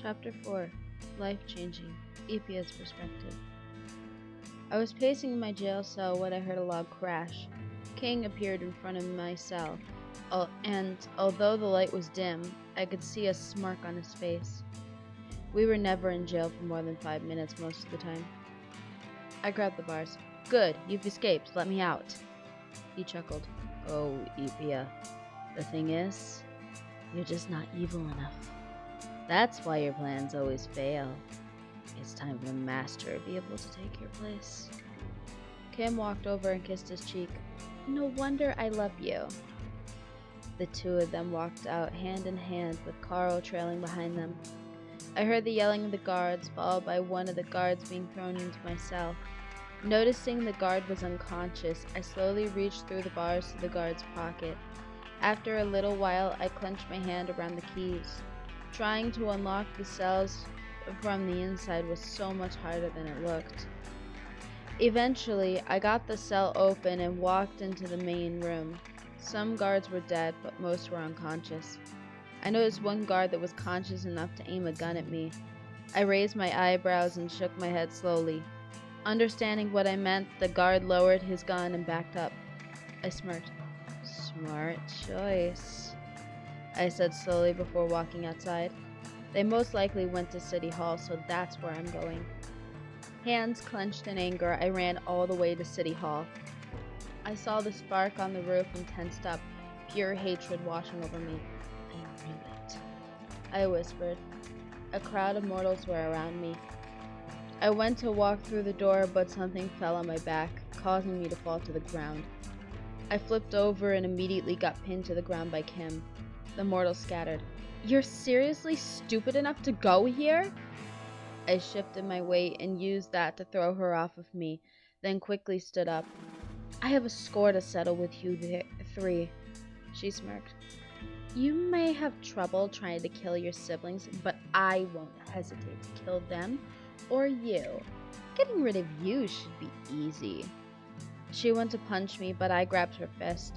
Chapter 4 Life-Changing Lypye's Perspective. I was pacing in my jail cell when I heard a loud crash. King appeared in front of my cell, and although the light was dim, I could see a smirk on his face. We were never in jail for more than 5 minutes most of the time. I grabbed the bars. "Good, you've escaped. Let me out." He chuckled. "Oh, Lypye. The thing is, you're just not evil enough. That's why your plans always fail. It's time for the master to be able to take your place." Kim walked over and kissed his cheek. "No wonder I love you." The two of them walked out hand in hand with Carl trailing behind them. I heard the yelling of the guards, followed by one of the guards being thrown into my cell. Noticing the guard was unconscious, I slowly reached through the bars to the guard's pocket. After a little while, I clenched my hand around the keys. Trying to unlock the cells from the inside was so much harder than it looked. Eventually, I got the cell open and walked into the main room. Some guards were dead, but most were unconscious. I noticed one guard that was conscious enough to aim a gun at me. I raised my eyebrows and shook my head slowly. Understanding what I meant, the guard lowered his gun and backed up. I smirked. "Smart choice," I said slowly before walking outside. They most likely went to City Hall, so that's where I'm going. Hands clenched in anger, I ran all the way to City Hall. I saw the spark on the roof and tensed up, pure hatred washing over me. "I knew it," I whispered. A crowd of mortals were around me. I went to walk through the door, but something fell on my back, causing me to fall to the ground. I flipped over and immediately got pinned to the ground by Kim. The mortals scattered. "You're seriously stupid enough to go here?" I shifted my weight and used that to throw her off of me, then quickly stood up. "I have a score to settle with you three," she smirked. "You may have trouble trying to kill your siblings, but I won't hesitate to kill them or you. Getting rid of you should be easy." She went to punch me, but I grabbed her fist.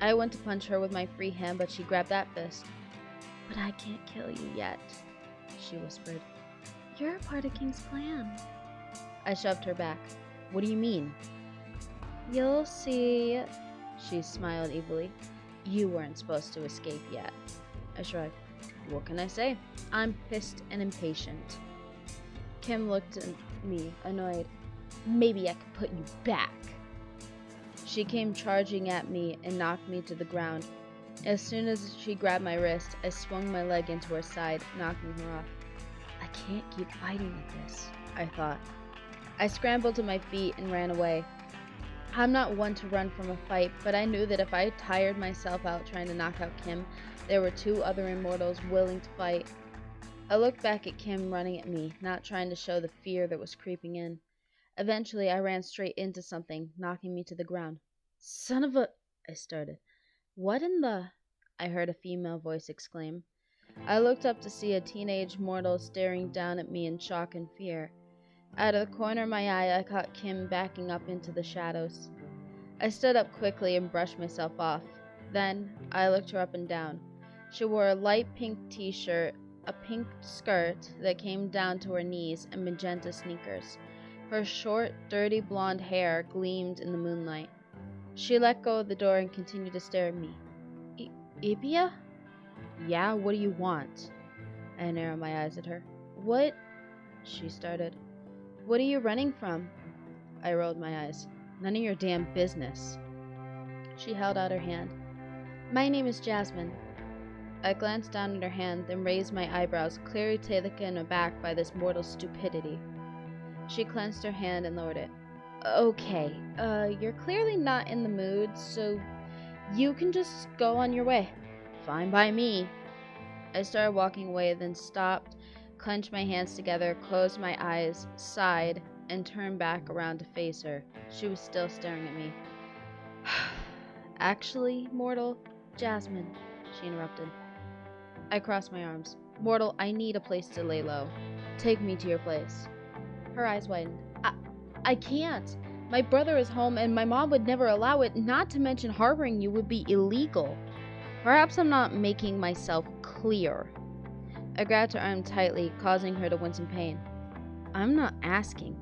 I went to punch her with my free hand, but she grabbed that fist. "But I can't kill you yet," she whispered. "You're a part of King's plan." I shoved her back. "What do you mean?" "You'll see," she smiled evilly. "You weren't supposed to escape yet." I shrugged. "What can I say? I'm pissed and impatient." Kim looked at me, annoyed. "Maybe I could put you back." She came charging at me and knocked me to the ground. As soon as she grabbed my wrist, I swung my leg into her side, knocking her off. I can't keep fighting like this, I thought. I scrambled to my feet and ran away. I'm not one to run from a fight, but I knew that if I tired myself out trying to knock out Kim, there were two other immortals willing to fight. I looked back at Kim running at me, not trying to show the fear that was creeping in. Eventually, I ran straight into something, knocking me to the ground. "Son of a—" I started. "What in the—" I heard a female voice exclaim. I looked up to see a teenage mortal staring down at me in shock and fear. Out of the corner of my eye, I caught Kim backing up into the shadows. I stood up quickly and brushed myself off. Then, I looked her up and down. She wore a light pink t-shirt, a pink skirt that came down to her knees, and magenta sneakers. Her short, dirty blonde hair gleamed in the moonlight. She let go of the door and continued to stare at me. "Lypye?" "Yeah, what do you want?" I narrowed my eyes at her. "What?" she started. "What are you running from?" I rolled my eyes. "None of your damn business." She held out her hand. "My name is Jasmine." I glanced down at her hand, then raised my eyebrows, clearly taken aback by this mortal's stupidity. She clenched her hand and lowered it. "Okay, you're clearly not in the mood, so you can just go on your way." "Fine by me." I started walking away, then stopped, clenched my hands together, closed my eyes, sighed, and turned back around to face her. She was still staring at me. "Actually, mortal, Jasmine," she interrupted. I crossed my arms. "Mortal, I need a place to lay low. Take me to your place." Her eyes widened. I can't. My brother is home and my mom would never allow it, not to mention harboring you would be illegal." "Perhaps I'm not making myself clear." I grabbed her arm tightly, causing her to wince in pain. I'm not asking.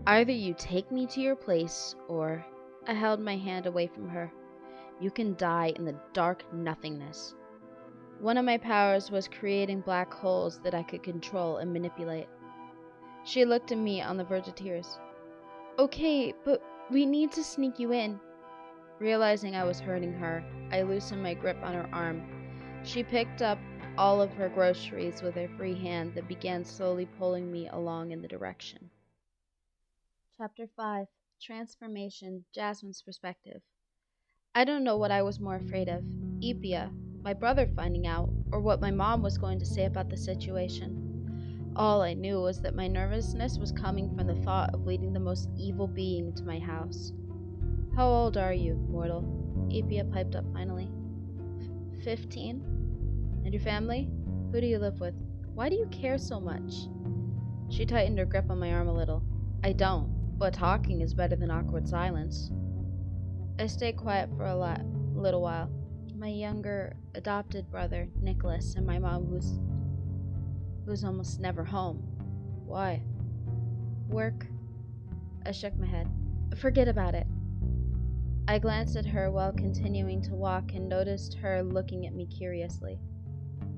Either you take me to your place, or... I held my hand away from her. You can die in the dark nothingness. One of my powers was creating black holes that I could control and manipulate. She looked at me on the verge of tears. Okay, but we need to sneak you in. Realizing I was hurting her, I loosened my grip on her arm. She picked up all of her groceries with her free hand that began slowly pulling me along in the direction. Chapter 5. Transformation, Jasmine's Perspective. I don't know what I was more afraid of, Lypye, my brother finding out, or what my mom was going to say about the situation. All I knew was that my nervousness was coming from the thought of leading the most evil being to my house. How old are you, mortal? Lypye piped up finally. 15? And your family? Who do you live with? Why do you care so much? She tightened her grip on my arm a little. I don't, but talking is better than awkward silence. I stayed quiet for a little while. My younger adopted brother, Nicholas, and my mom, who's almost never home. Why? Work. I shook my head. Forget about it. I glanced at her while continuing to walk and noticed her looking at me curiously.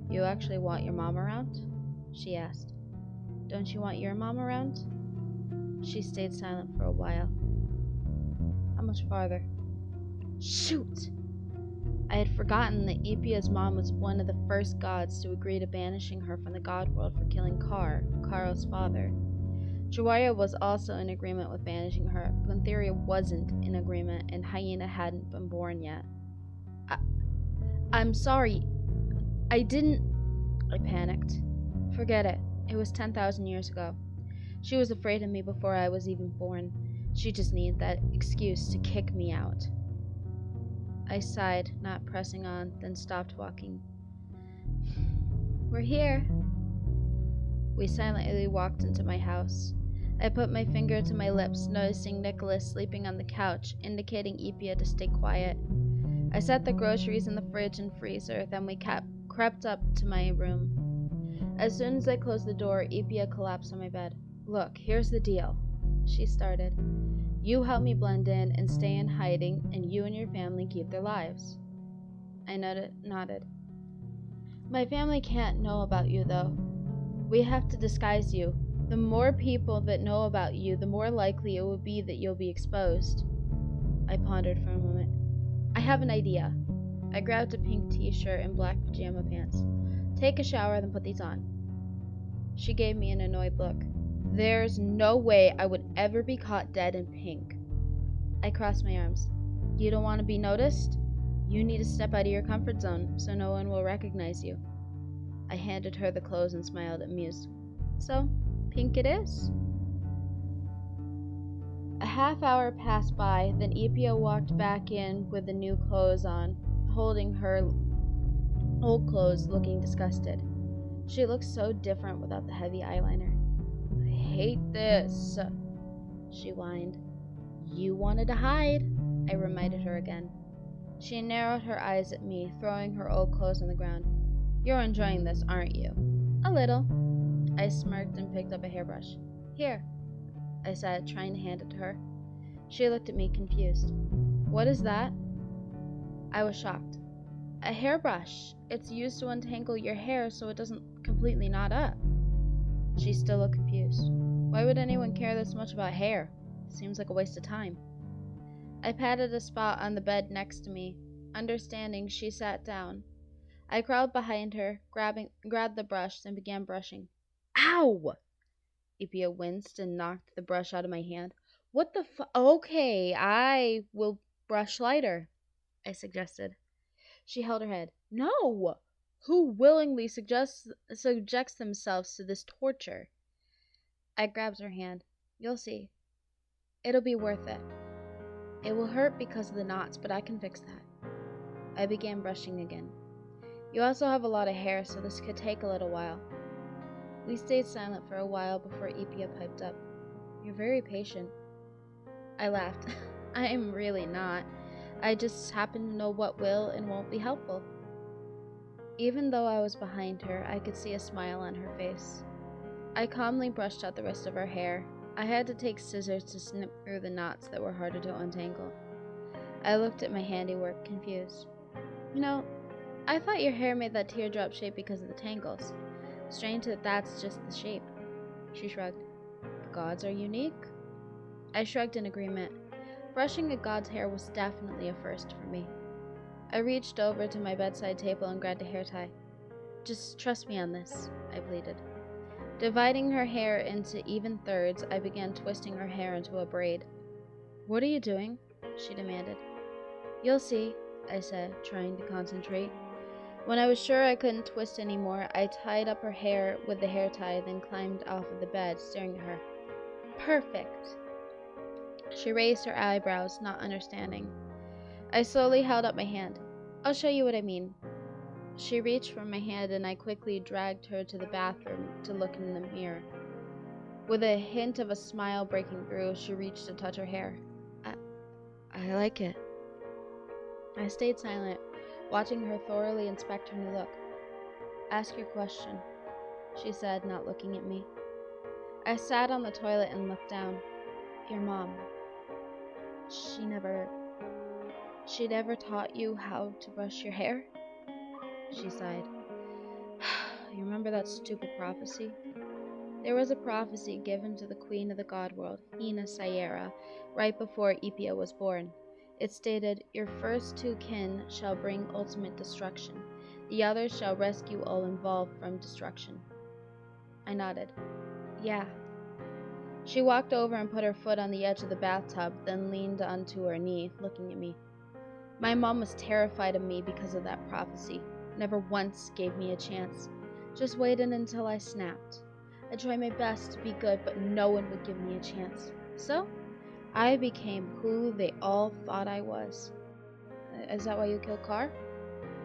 You actually want your mom around? She asked. Don't you want your mom around? She stayed silent for a while. How much farther? Shoot! I had forgotten that Lypye's mom was one of the first gods to agree to banishing her from the god world for killing Karl's father. Jawaya was also in agreement with banishing her, but Theria wasn't in agreement, and Hyena hadn't been born yet. I'm sorry. I panicked. Forget it. It was 10,000 years ago. She was afraid of me before I was even born. She just needed that excuse to kick me out. I sighed, not pressing on, then stopped walking. We're here. We silently walked into my house. I put my finger to my lips, noticing Nicholas sleeping on the couch, indicating Lypye to stay quiet. I set the groceries in the fridge and freezer, then we crept up to my room. As soon as I closed the door, Lypye collapsed on my bed. Look, here's the deal, she started. You help me blend in and stay in hiding, and you and your family keep their lives. I nodded. My family can't know about you, though. We have to disguise you. The more people that know about you, the more likely it will be that you'll be exposed. I pondered for a moment. I have an idea. I grabbed a pink t-shirt and black pajama pants. Take a shower, then put these on. She gave me an annoyed look. There's no way I would ever be caught dead in pink. I crossed my arms. You don't want to be noticed? You need to step out of your comfort zone so no one will recognize you. I handed her the clothes and smiled, amused. So, pink it is. A half hour passed by, then Lypye walked back in with the new clothes on, holding her old clothes, looking disgusted. She looked so different without the heavy eyeliner. I hate this, she whined. You wanted to hide, I reminded her again. She narrowed her eyes at me, throwing her old clothes on the ground. You're enjoying this, aren't you? A little. I smirked and picked up a hairbrush. Here, I said, trying to hand it to her. She looked at me, confused. What is that? I was shocked. A hairbrush. It's used to untangle your hair so it doesn't completely knot up. She still looked confused. Why would anyone care this much about hair? Seems like a waste of time. I patted a spot on the bed next to me. Understanding, she sat down. I crawled behind her, grabbed the brush, and began brushing. Ow! Lypye winced and knocked the brush out of my hand. What the Okay, I will brush lighter, I suggested. She held her head. No! Who willingly subjects themselves to this torture? I grabbed her hand. You'll see. It'll be worth it. It will hurt because of the knots, but I can fix that. I began brushing again. You also have a lot of hair, so this could take a little while. We stayed silent for a while before Lypye piped up. You're very patient. I laughed. I am really not. I just happen to know what will and won't be helpful. Even though I was behind her, I could see a smile on her face. I calmly brushed out the rest of her hair. I had to take scissors to snip through the knots that were harder to untangle. I looked at my handiwork, confused. You know, I thought your hair made that teardrop shape because of the tangles. Strange that that's just the shape. She shrugged. The gods are unique? I shrugged in agreement. Brushing a god's hair was definitely a first for me. I reached over to my bedside table and grabbed a hair tie. Just trust me on this, I pleaded. Dividing her hair into even thirds, I began twisting her hair into a braid. What are you doing? She demanded. You'll see, I said, trying to concentrate. When I was sure I couldn't twist anymore, I tied up her hair with the hair tie, then climbed off of the bed, staring at her. Perfect! She raised her eyebrows, not understanding. I slowly held up my hand. I'll show you what I mean. She reached for my hand, and I quickly dragged her to the bathroom to look in the mirror. With a hint of a smile breaking through, she reached to touch her hair. I like it. I stayed silent, watching her thoroughly inspect her new look. Ask your question, she said, not looking at me. I sat on the toilet and looked down. Your mom. She never taught you how to brush your hair? She sighed. You remember that stupid prophecy? There was a prophecy given to the queen of the god world, Syara, right before Lypye was born. It stated, your first two kin shall bring ultimate destruction. The others shall rescue all involved from destruction. I nodded. Yeah. She walked over and put her foot on the edge of the bathtub, then leaned onto her knee, looking at me. My mom was terrified of me because of that prophecy. Never once gave me a chance. Just waited until I snapped. I tried my best to be good, but no one would give me a chance. So, I became who they all thought I was. Is that why you killed Carr?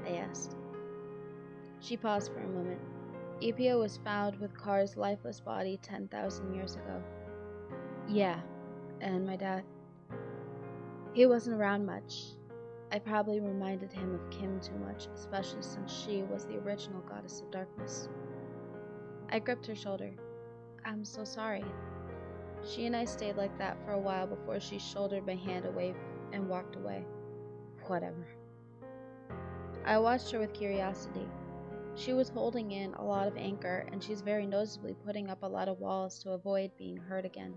I asked. She paused for a moment. Lypye was found with Carr's lifeless body 10,000 years ago. Yeah, and my dad. He wasn't around much. I probably reminded him of Kim too much, especially since she was the original goddess of darkness. I gripped her shoulder. I'm so sorry. She and I stayed like that for a while before she shouldered my hand away and walked away. Whatever. I watched her with curiosity. She was holding in a lot of anger, and she's very noticeably putting up a lot of walls to avoid being hurt again.